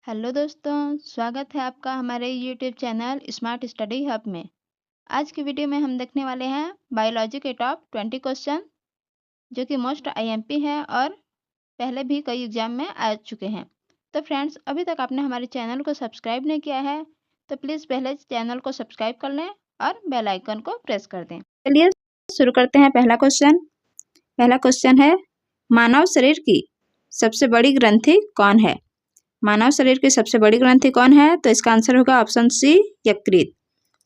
Hello दोस्तों, स्वागत है आपका हमारे YouTube channel smart study hub में। आज की वीडियो में हम देखने वाले हैं बायोलॉजी के टॉप 20 क्वेश्चन जो कि मोस्ट आईएमपी है और पहले भी कई एग्जाम में आ चुके हैं। तो फ्रेंड्स, अभी तक आपने हमारे चैनल को सब्सक्राइब नहीं किया है तो प्लीज़ पहले चैनल को सब्सक्राइब कर लें और बेल आइकन को प्रेस कर दें। चलिए शुरू करते हैं। पहला क्वेश्चन है, मानव शरीर की सबसे बड़ी ग्रंथि कौन है? मानव शरीर की सबसे बड़ी ग्रंथि कौन है? तो इसका आंसर होगा ऑप्शन सी, यकृत।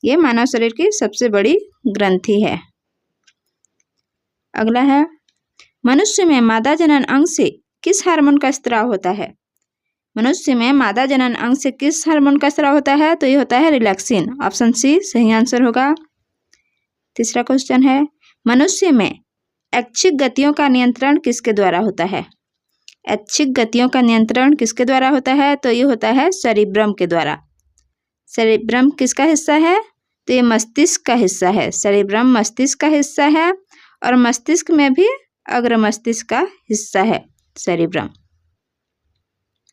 ये मानव शरीर की सबसे बड़ी ग्रंथि है। अगला है, मनुष्य में मादा जनन अंग से किस हार्मोन का स्राव होता है? मनुष्य में मादा जनन अंग से किस हार्मोन का स्राव होता है? तो ये होता है रिलैक्सिन। ऑप्शन सी सही आंसर होगा। तीसरा क्वेश्चन है, मनुष्य में ऐच्छिक गतियों का नियंत्रण किसके द्वारा होता है? ऐच्छिक गतियों का नियंत्रण किसके द्वारा होता है? तो ये होता है सेरिब्रम के द्वारा। सेरिब्रम किसका हिस्सा है? तो ये मस्तिष्क का हिस्सा है। सेरिब्रम मस्तिष्क का हिस्सा है और मस्तिष्क में भी अग्र मस्तिष्क का हिस्सा है सेरिब्रम।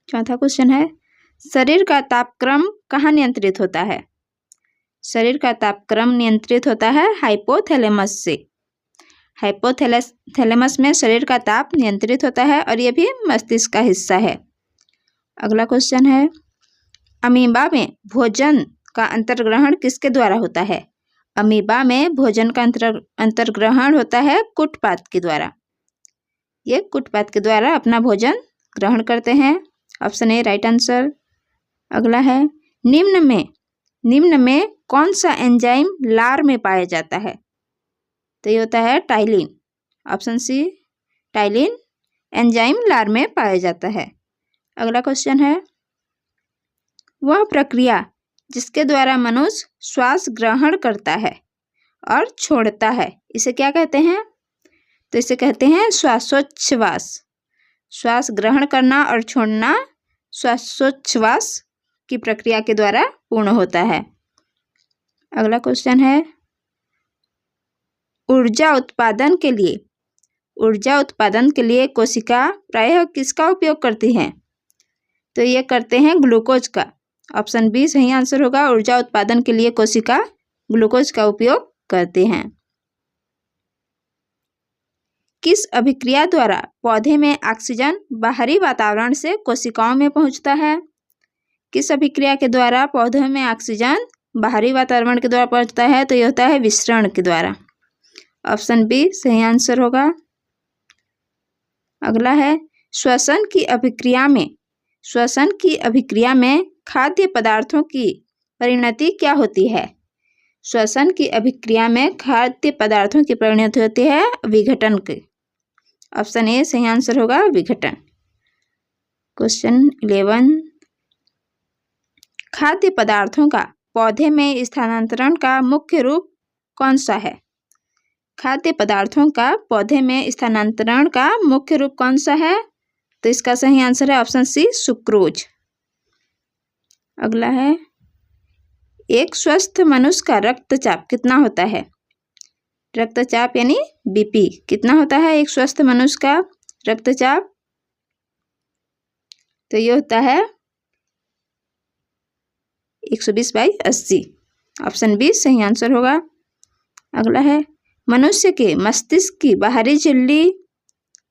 चौथा क्वेश्चन है, शरीर का तापक्रम कहाँ नियंत्रित होता है? शरीर का तापक्रम नियंत्रित होता है हाइपोथैलेमस से। हाइपोथैलेमस में शरीर का ताप नियंत्रित होता है और ये भी मस्तिष्क का हिस्सा है। अगला क्वेश्चन है, अमीबा में भोजन का अंतर्ग्रहण किसके द्वारा होता है? अमीबा में भोजन का अंतर्ग्रहण होता है कुटपाथ के द्वारा। ये कुटपाथ के द्वारा अपना भोजन ग्रहण करते हैं। Option A right answer. अगला है, निम्न में कौन सा एंजाइम लार में पाया जाता है? तो ये होता है ptyalin. Option C ptyalin enzyme लार में पाया जाता है। अगला क्वेश्चन है, वह प्रक्रिया जिसके द्वारा मनुष्य श्वास ग्रहण करता है और छोड़ता है, इसे क्या कहते हैं? तो इसे कहते हैं श्वासोच्छ्वास। श्वास ग्रहण करना और छोड़ना श्वासोच्छ्वास की प्रक्रिया के द्वारा पूर्ण होता है। अगला क्वेश्चन है, ऊर्जा उत्पादन के लिए कोशिका प्रायः किसका उपयोग करती हैं? तो ये करते हैं ग्लूकोज का। ऑप्शन बी सही आंसर होगा। ऊर्जा उत्पादन के लिए कोशिका ग्लूकोज का उपयोग करते हैं। किस अभिक्रिया द्वारा पौधे में ऑक्सीजन बाहरी वातावरण से कोशिकाओं में पहुंचता है? किस अभिक्रिया के द्वारा पौधों में ऑक्सीजन बाहरी वातावरण के द्वारा पहुंचता है? तो यह होता है विसरण के द्वारा। ऑप्शन बी सही आंसर होगा। अगला है, श्वसन की अभिक्रिया में खाद्य पदार्थों की परिणति क्या होती है? श्वसन की अभिक्रिया में खाद्य पदार्थों की परिणति होती है विघटन की। ऑप्शन ए सही आंसर होगा विघटन। क्वेश्चन 11, खाद्य पदार्थों का पौधे में स्थानांतरण का मुख्य रूप कौन सा है? खाद्य पदार्थों का पौधे में स्थानांतरण का मुख्य रूप कौन सा है? तो इसका सही आंसर है ऑप्शन सी सुक्रोज। अगला है, एक स्वस्थ मनुष्य का रक्तचाप कितना होता है? रक्तचाप यानी बीपी कितना होता है एक स्वस्थ मनुष्य का रक्तचाप? तो ये होता है 120/80। ऑप्शन बी सही आंसर होगा। अगला है, मनुष्य के मस्तिष्क की बाहरी झिल्ली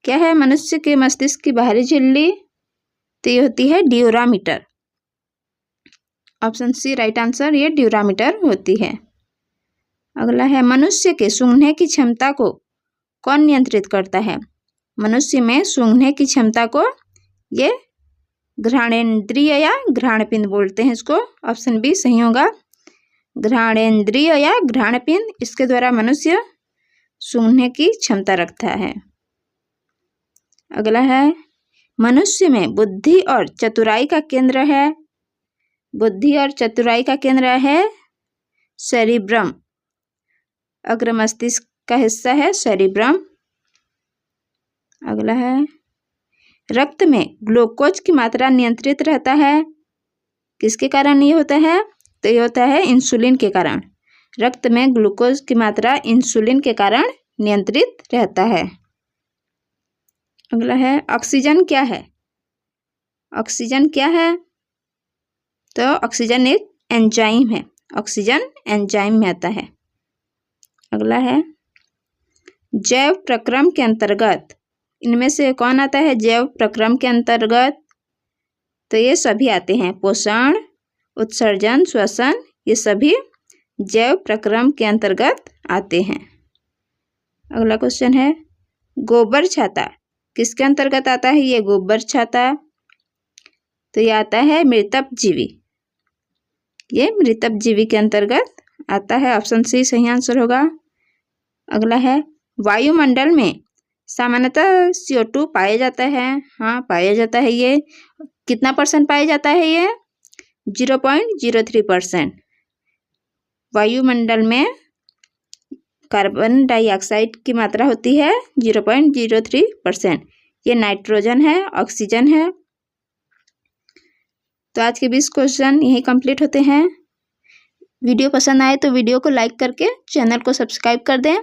क्या है? मनुष्य के मस्तिष्क की बाहरी झिल्ली तो ये होती है durometer. Option C right answer, ये ड्यूरामीटर होती है। अगला है, मनुष्य के सूंघने की क्षमता को कौन नियंत्रित करता है? मनुष्य में सूंघने की क्षमता को ये घ्राणेंद्रिय या घ्राणपिंड बोलते हैं इसको। ऑप्शन बी सही होगा। घ्राणेंद्रिय या घ्राणपिंड, इसके द्वारा मनुष्य सूंघने की क्षमता रखता है। अगला है, मनुष्य में बुद्धि और चतुराई का केंद्र है। बुद्धि और चतुराई का केंद्र है सेरिब्रम। अग्र मस्तिष्क का हिस्सा है सेरिब्रम। अगला है, रक्त में ग्लूकोज की मात्रा नियंत्रित रहता है किसके कारण ये होता है? तो ये होता है इंसुलिन के कारण। रक्त में ग्लूकोज की मात्रा इंसुलिन के कारण नियंत्रित रहता है। अगला है, ऑक्सीजन क्या है? ऑक्सीजन क्या है? तो ऑक्सीजन एक एंजाइम है, ऑक्सीजन एंजाइम में आता है। अगला है जैव प्रक्रम के अंतर्गत, इनमें से कौन आता है जैव प्रक्रम के अंतर्गत? तो ये सभी आते हैं, पोषण, उत्सर्जन, श्वसन, ये सभी जैव प्रक्रम के अंतर्गत आते हैं। अगला क्वेश्चन है गोबर छाता किसके अंतर्गत आता है? ये गोबर छाता तो ये आता है मृतक जीवी, ये मृतक जीवी के अंतर्गत आता है। ऑप्शन सी सही आंसर होगा। अगला है वायुमंडल में सामान्यतः CO2 पाया जाता है। हाँ पाया जाता है। ये कितना % पाया जाता है? ये 0.03%। वायुमंडल में कार्बन डाइऑक्साइड की मात्रा होती है 0.03%। ये नाइट्रोजन है, ऑक्सीजन है। तो आज के 20 क्वेश्चन यही कंप्लीट होते हैं। वीडियो पसंद आए तो वीडियो को लाइक करके चैनल को सब्सक्राइब कर दें।